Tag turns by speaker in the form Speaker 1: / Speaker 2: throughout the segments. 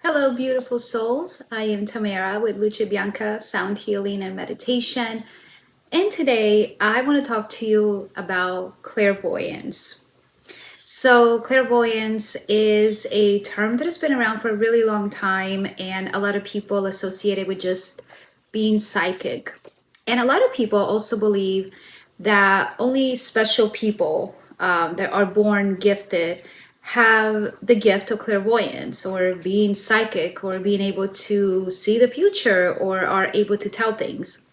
Speaker 1: Hello, beautiful souls. I am Tamara with Lucha Bianca Sound Healing and Meditation. And today I want to talk to you about clairvoyance. So, clairvoyance is a term that has been around for a really long time, and a lot of people associate it with just being psychic. And a lot of people also believe that only special people that are born gifted have the gift of clairvoyance or being psychic or being able to see the future or are able to tell things.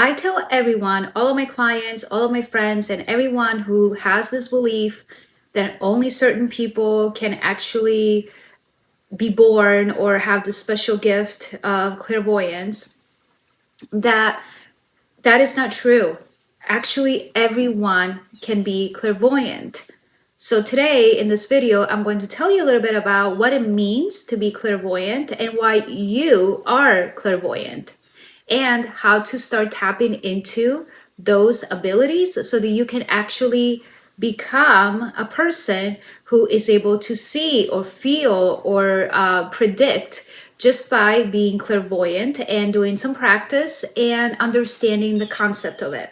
Speaker 1: I tell everyone, all of my clients, all of my friends, and everyone who has this belief that only certain people can actually be born or have the special gift of clairvoyance, that that is not true. Actually, everyone can be clairvoyant. So today in this video, I'm going to tell you a little bit about what it means to be clairvoyant and why you are clairvoyant, and how to start tapping into those abilities so that you can actually become a person who is able to see or feel or predict just by being clairvoyant and doing some practice and understanding the concept of it.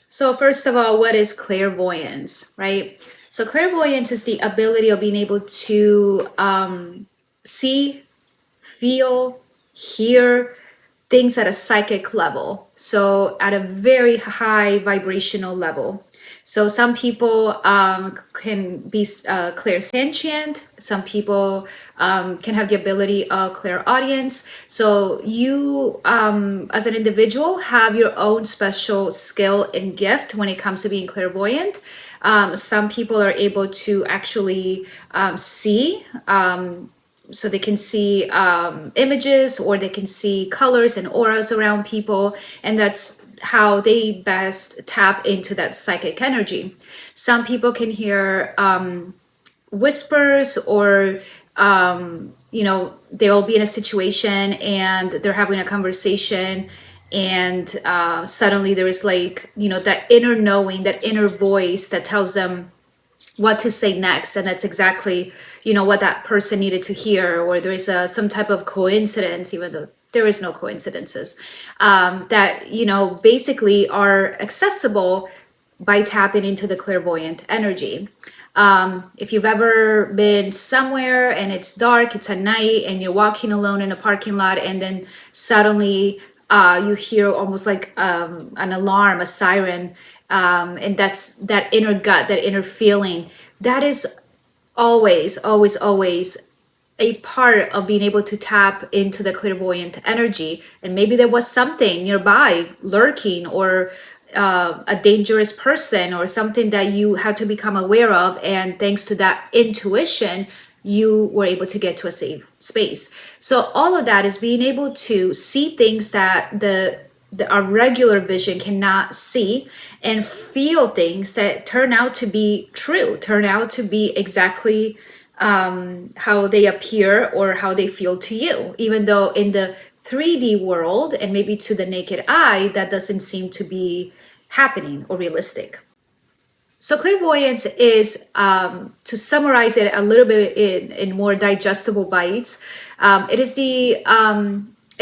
Speaker 1: So first of all, what is clairvoyance, right? So clairvoyance is the ability of being able to see, feel, hear things at a psychic level. So at a very high vibrational level. So some people can be clairsentient. Some people can have the ability of clairaudience. So you, as an individual, have your own special skill and gift when it comes to being clairvoyant. Some people are able to actually see. So they can see images, or they can see colors and auras around people, and that's how they best tap into that psychic energy. Some people can hear whispers, or they'll be in a situation and they're having a conversation, and suddenly there is that inner knowing, that inner voice that tells them what to say next, and that's exactly what that person needed to hear. Or there is some type of coincidence, even though there is no coincidences, that basically are accessible by tapping into the clairvoyant energy. If you've ever been somewhere and it's dark, it's at night, and you're walking alone in a parking lot, and then suddenly you hear almost like an alarm, a siren, and that's that inner gut, that inner feeling, that is always, always, always a part of being able to tap into the clairvoyant energy. And maybe there was something nearby lurking, or a dangerous person, or something that you had to become aware of, and thanks to that intuition you were able to get to a safe space. So all of that is being able to see things that our regular vision cannot see, and feel things that turn out to be true, turn out to be exactly how they appear or how they feel to you, even though in the 3D world and maybe to the naked eye that doesn't seem to be happening or realistic. So clairvoyance is, to summarize it a little bit in more digestible bites, it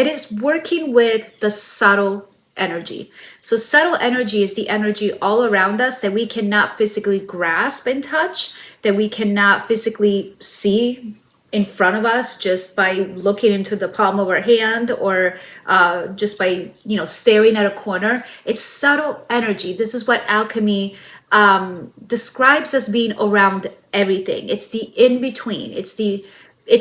Speaker 1: is working with the subtle energy. So subtle energy is the energy all around us that we cannot physically grasp and touch, that we cannot physically see in front of us just by looking into the palm of our hand, or just by staring at a corner. It's subtle energy. This is what alchemy describes as being around everything. It's the in between. It's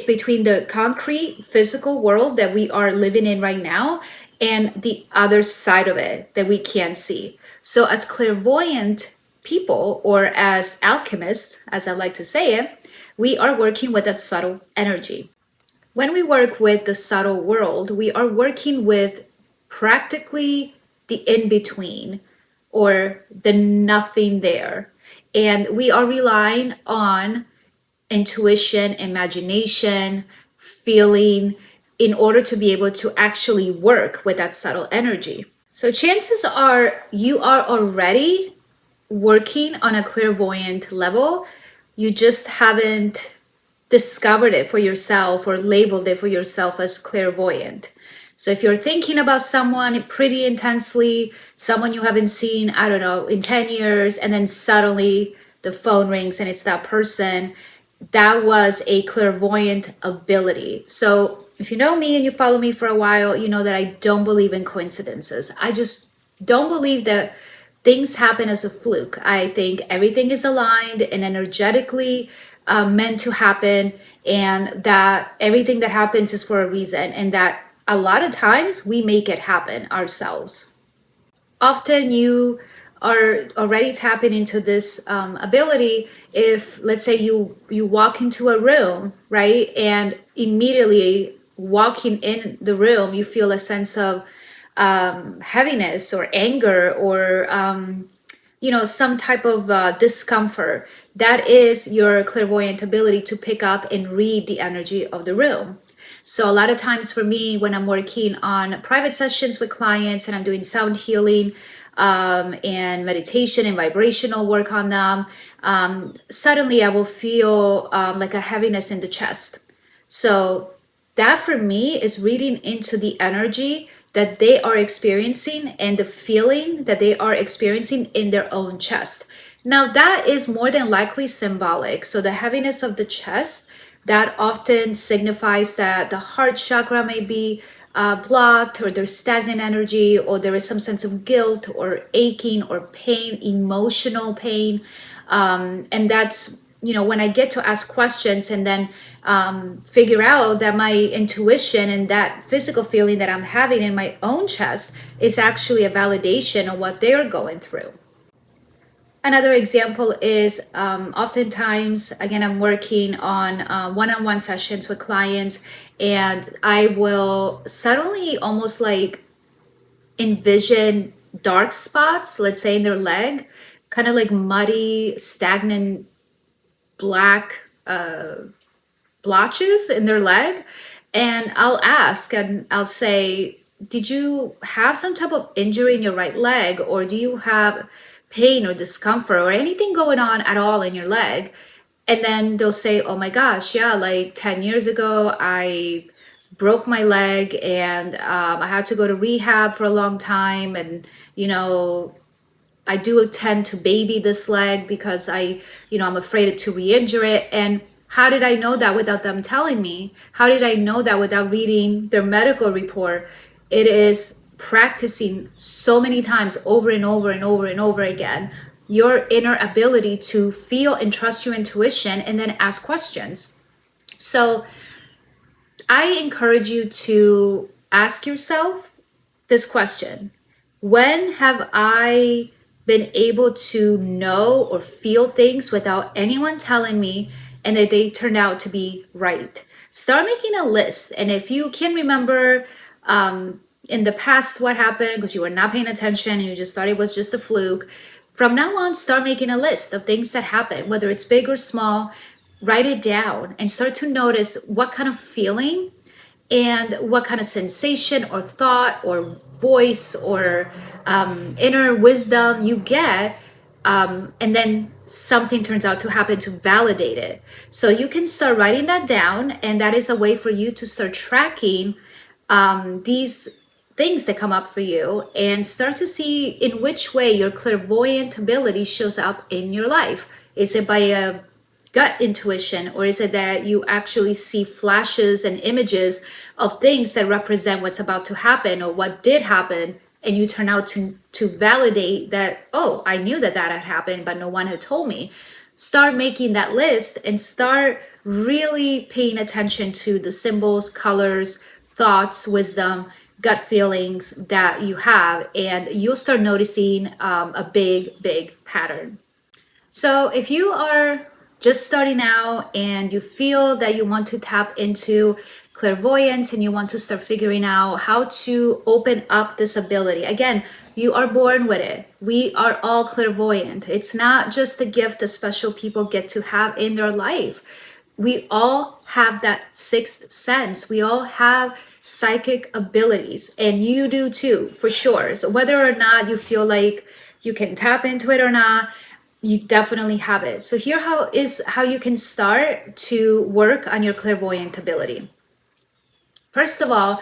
Speaker 1: between the concrete physical world that we are living in right now and the other side of it that we can't see. So as clairvoyant people, or as alchemists, as I like to say it, we are working with that subtle energy. When we work with the subtle world, we are working with practically the in between or the nothing there. And we are relying on intuition, imagination, feeling in order to be able to actually work with that subtle energy. So chances are you are already working on a clairvoyant level. You just haven't discovered it for yourself or labeled it for yourself as clairvoyant. So if you're thinking about someone pretty intensely, someone you haven't seen, I don't know, in 10 years, and then suddenly the phone rings and it's that person, that was a clairvoyant ability. So if you know me and you follow me for a while, you know that I don't believe in coincidences. I just don't believe that things happen as a fluke. I think everything is aligned and energetically meant to happen, and that everything that happens is for a reason, and that a lot of times we make it happen ourselves. Often you are already tapping into this ability if, let's say, you walk into a room, right, and immediately walking in the room you feel a sense of heaviness or anger or some type of discomfort. That is your clairvoyant ability to pick up and read the energy of the room. So a lot of times for me, when I'm working on private sessions with clients and I'm doing sound healing and meditation and vibrational work on them, suddenly I will feel like a heaviness in the chest. So that for me is reading into the energy that they are experiencing and the feeling that they are experiencing in their own chest. Now, that is more than likely symbolic. So, the heaviness of the chest, that often signifies that the heart chakra may be blocked, or there's stagnant energy, or there is some sense of guilt or aching or pain, emotional pain. And that's, when I get to ask questions and then figure out that my intuition and that physical feeling that I'm having in my own chest is actually a validation of what they're going through. Another example is oftentimes, again, I'm working on one-on-one sessions with clients, and I will suddenly almost like envision dark spots, let's say in their leg, kind of like muddy, stagnant, black blotches in their leg. And I'll ask and I'll say, did you have some type of injury in your right leg, or do you have pain or discomfort or anything going on at all in your leg? And then they'll say, oh my gosh, yeah, like 10 years ago, I broke my leg and I had to go to rehab for a long time. And, I do tend to baby this leg because I'm afraid to re-injure it. And how did I know that without them telling me? How did I know that without reading their medical report? It is practicing so many times over and over and over and over again, your inner ability to feel and trust your intuition and then ask questions. So I encourage you to ask yourself this question: when have I been able to know or feel things without anyone telling me and that they turned out to be right? Start making a list. And if you can remember in the past what happened because you were not paying attention and you just thought it was just a fluke, from now on, start making a list of things that happen, whether it's big or small. Write it down and start to notice what kind of feeling and what kind of sensation or thought or voice or inner wisdom you get, and then something turns out to happen to validate it. So you can start writing that down, and that is a way for you to start tracking these things that come up for you and start to see in which way your clairvoyant ability shows up in your life. Is it by a gut intuition, or is it that you actually see flashes and images of things that represent what's about to happen or what did happen, and you turn out to validate that, oh, I knew that had happened but no one had told me? Start making that list and start really paying attention to the symbols, colors, thoughts, wisdom, gut feelings that you have, and you'll start noticing a big pattern. So if you are just starting out and you feel that you want to tap into clairvoyance and you want to start figuring out how to open up this ability. Again, you are born with it. We are all clairvoyant. It's not just a gift that special people get to have in their life. We all have that sixth sense. We all have psychic abilities, and you do too, for sure. So whether or not you feel like you can tap into it or not, you definitely have it. So here how you can start to work on your clairvoyant ability. First of all,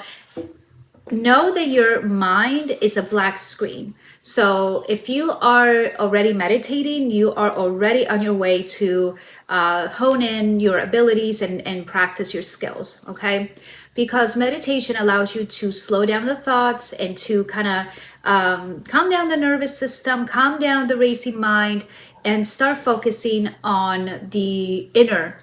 Speaker 1: know that your mind is a black screen. So if you are already meditating, you are already on your way to hone in your abilities and practice your skills, okay? Because meditation allows you to slow down the thoughts and to kind of calm down the nervous system, calm down the racing mind, and start focusing on the inner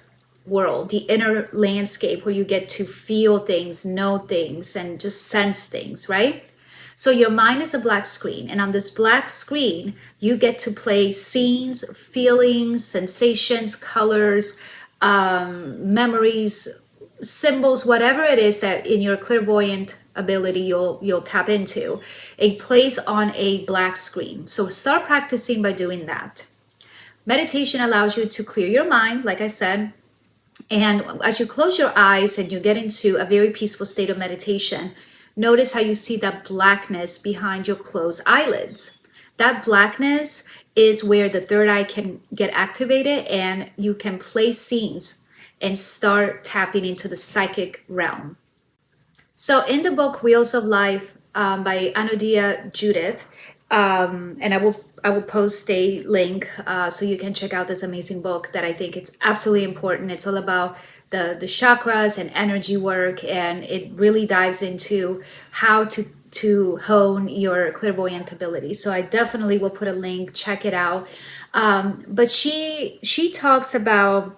Speaker 1: world, the inner landscape where you get to feel things, know things, and just sense things, right? So your mind is a black screen, and on this black screen, you get to play scenes, feelings, sensations, colors, memories, symbols, whatever it is that in your clairvoyant ability you'll tap into. It plays on a black screen. So start practicing by doing that. Meditation allows you to clear your mind, like I said. And as you close your eyes and you get into a very peaceful state of meditation, notice how you see that blackness behind your closed eyelids. That blackness is where the third eye can get activated and you can play scenes and start tapping into the psychic realm. So in the book Wheels of Life by Anudia Judith, and I will post a link so you can check out this amazing book that I think it's absolutely important. It's all about the chakras and energy work, and it really dives into how to hone your clairvoyant ability. So I definitely will put a link, check it out. But she talks about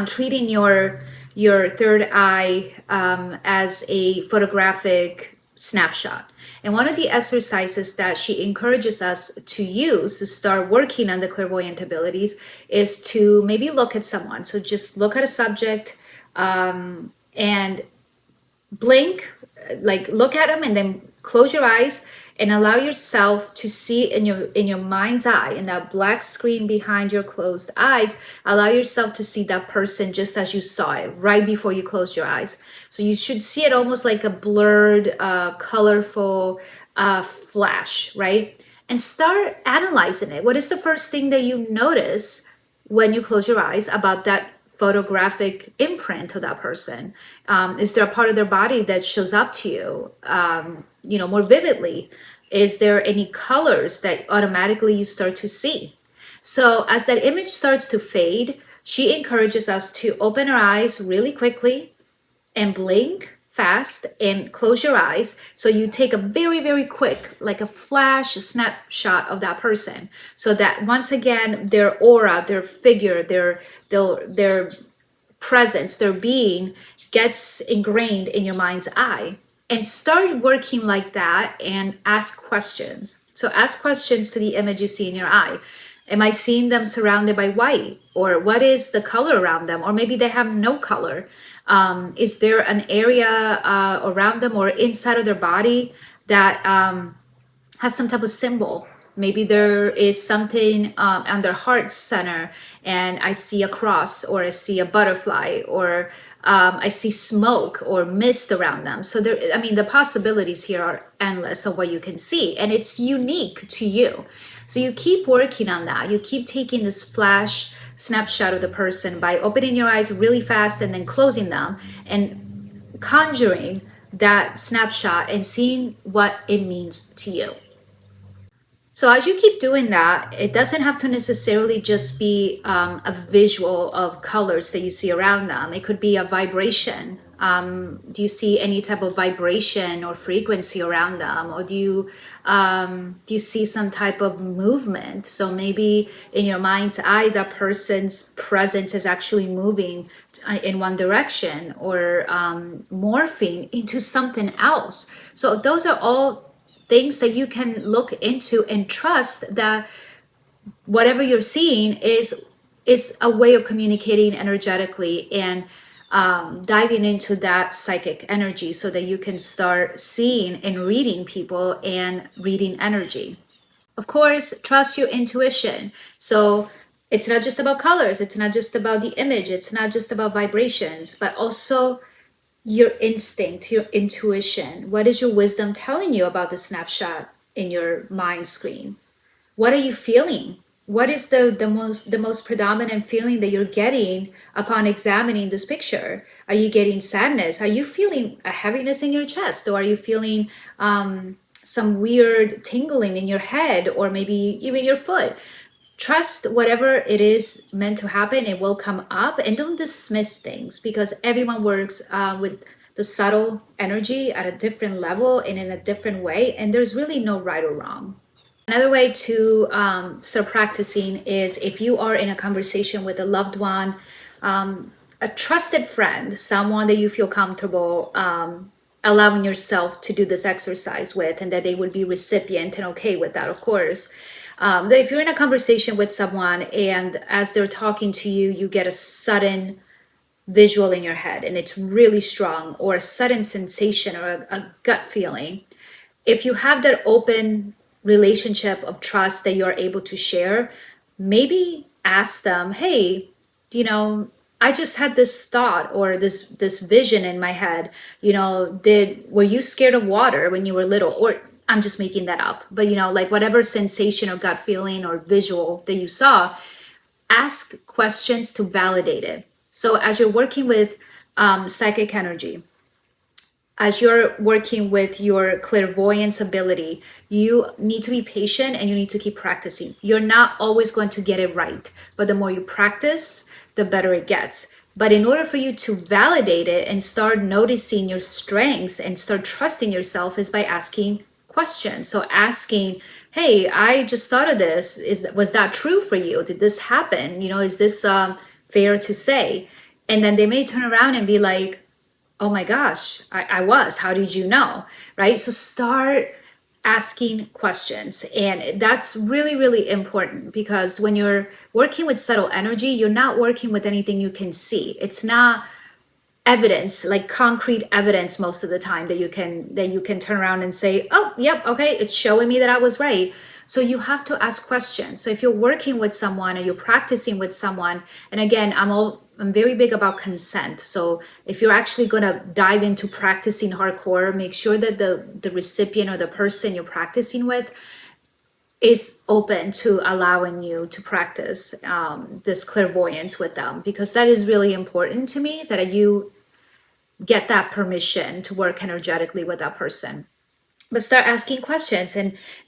Speaker 1: treating your third eye as a photographic snapshot. And one of the exercises that she encourages us to use to start working on the clairvoyant abilities is to maybe look at someone. So just look at a subject and blink, like look at them and then close your eyes and allow yourself to see in your mind's eye, in that black screen behind your closed eyes, allow yourself to see that person just as you saw it right before you closed your eyes. So you should see it almost like a blurred, colorful flash, right? And start analyzing it. What is the first thing that you notice when you close your eyes about that photographic imprint of that person? Is there a part of their body that shows up to you, more vividly? Is there any colors that automatically you start to see? So as that image starts to fade, she encourages us to open our eyes really quickly and blink fast and close your eyes. So you take a very, very quick, like a flash snapshot of that person. So that once again, their aura, their figure, their presence, their being gets ingrained in your mind's eye. And start working like that and ask questions. So ask questions to the image you see in your eye. Am I seeing them surrounded by white? Or what is the color around them? Or maybe they have no color. Is there an area around them or inside of their body that has some type of symbol? Maybe there is something on their heart center and I see a cross, or I see a butterfly, or I see smoke or mist around them. So the possibilities here are endless of what you can see, and it's unique to you. So you keep working on that. You keep taking this flash snapshot of the person by opening your eyes really fast and then closing them and conjuring that snapshot and seeing what it means to you. So as you keep doing that, it doesn't have to necessarily just be a visual of colors that you see around them. It could be a vibration. Do you see any type of vibration or frequency around them? Or do you see some type of movement? So maybe in your mind's eye, that person's presence is actually moving in one direction or morphing into something else. So those are all things that you can look into and trust that whatever you're seeing is is a way of communicating energetically and diving into that psychic energy so that you can start seeing and reading people and reading energy. Of course, trust your intuition. So it's not just about colors, it's not just about the image, it's not just about vibrations, but also your instinct, your intuition. What is your wisdom telling you about the snapshot in your mind screen? What are you feeling? What is the most predominant feeling that you're getting upon examining this picture? Are you getting sadness? Are you feeling a heaviness in your chest, or are you feeling some weird tingling in your head, or maybe even your foot? Trust whatever it is meant to happen, it will come up, and don't dismiss things, because everyone works with the subtle energy at a different level and in a different way, and there's really no right or wrong. Another way to start practicing is if you are in a conversation with a loved one, a trusted friend, someone that you feel comfortable allowing yourself to do this exercise with, and that they would be recipient and okay with that, of course. But if you're in a conversation with someone and as they're talking to you, you get a sudden visual in your head and it's really strong, or a sudden sensation or a gut feeling, if you have that open relationship of trust that you're able to share, maybe ask them, hey, you know, I just had this thought or this vision in my head. Were you scared of water when you were little? Or I'm just making that up, but like whatever sensation or gut feeling or visual that you saw, ask questions to validate it. So as you're working with psychic energy, as you're working with your clairvoyance ability, you need to be patient and you need to keep practicing. You're not always going to get it right, but the more you practice, the better it gets. But in order for you to validate it and start noticing your strengths and start trusting yourself is by asking questions. So asking, hey, I just thought of this. Was that true for you? Did this happen? Is this fair to say? And then they may turn around and be like, oh my gosh, I was. How did you know? Right? So start asking questions. And that's really, really important, because when you're working with subtle energy, you're not working with anything you can see. It's not evidence, like concrete evidence most of the time that you can turn around and say, oh yep, okay, it's showing me that I was right. So you have to ask questions. So if you're working with someone or you're practicing with someone, and again, I'm very big about consent. So if you're actually going to dive into practicing hardcore, make sure that the recipient or the person you're practicing with is open to allowing you to practice this clairvoyance with them, because that is really important to me, that you get that permission to work energetically with that person. But start asking questions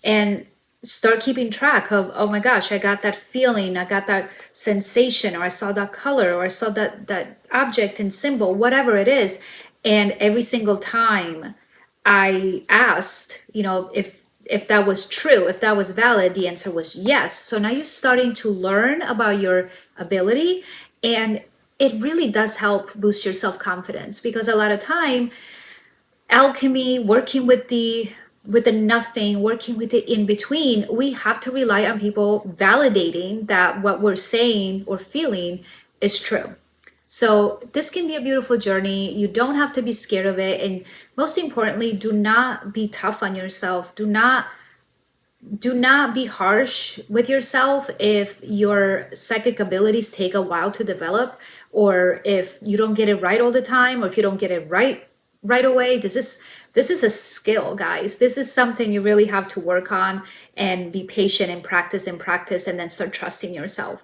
Speaker 1: and start keeping track of, oh my gosh, I got that feeling, I got that sensation, or I saw that color, or I saw that object and symbol, whatever it is. And every single time I asked, if that was true, if that was valid, the answer was yes. So now you're starting to learn about your ability, and it really does help boost your self-confidence, because a lot of time alchemy, working with the nothing, working with the in between, we have to rely on people validating that what we're saying or feeling is true. So this can be a beautiful journey. You don't have to be scared of it, and most importantly, do not be tough on yourself. Do not be harsh with yourself if your psychic abilities take a while to develop, or if you don't get it right all the time, or if you don't get it right away. This is a skill, guys. This is something you really have to work on, and be patient and practice, and then start trusting yourself.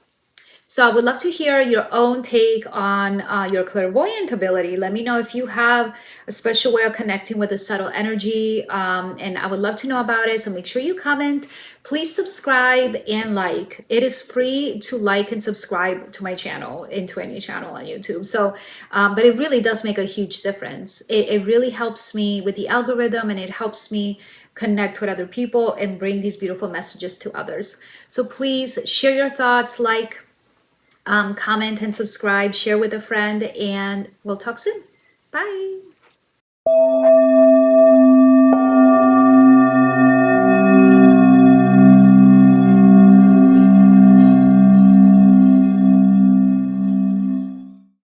Speaker 1: So I would love to hear your own take on your clairvoyant ability. Let me know if you have a special way of connecting with the subtle energy, and I would love to know about it. So make sure you comment. Please subscribe and like. It is free to like and subscribe to my channel, into any channel on YouTube. So, but it really does make a huge difference. It really helps me with the algorithm, and it helps me connect with other people and bring these beautiful messages to others. So please share your thoughts, like, comment and subscribe, share with a friend, and we'll talk soon. Bye.